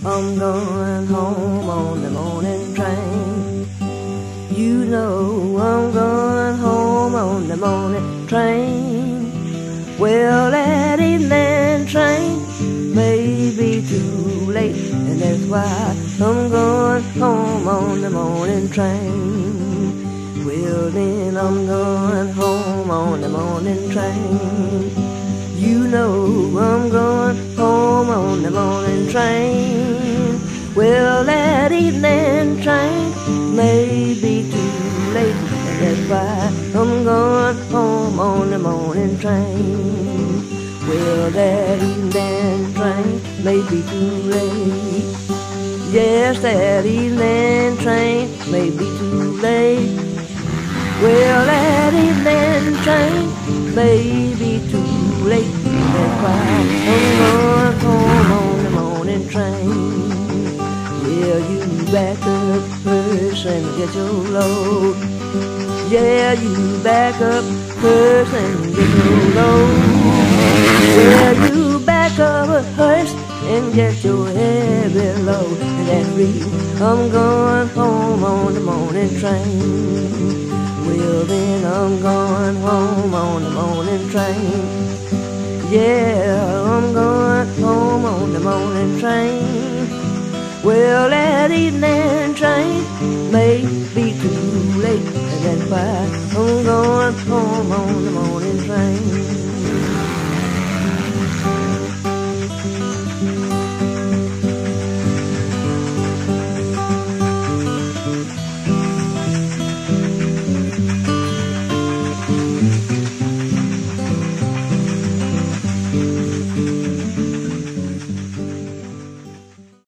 I'm going home on the morning train. You know I'm going home on the morning train. Well, that evening train may be too late, and that's why I'm going home on the morning train. Well, then I'm going home on the morning train. You know I'm going home on the morning train. Well, that evening train may be too late, and that's why I'm going home on the morning train. Well, that evening train may be too late. Yes, that evening train may be too late. Well, that evening train may be too late. That's why I'm going home on the morning train. Yeah, you back up first and get your load. Yeah, you back up first and get your load. Yeah, you back up first and get your heavy load. And that reason I'm going home on the morning train. Well, then I'm going home on the morning train. Yeah, I'm going home on the morning train. Well, that evening train may be too late, and that's why I'm going home on the morning train.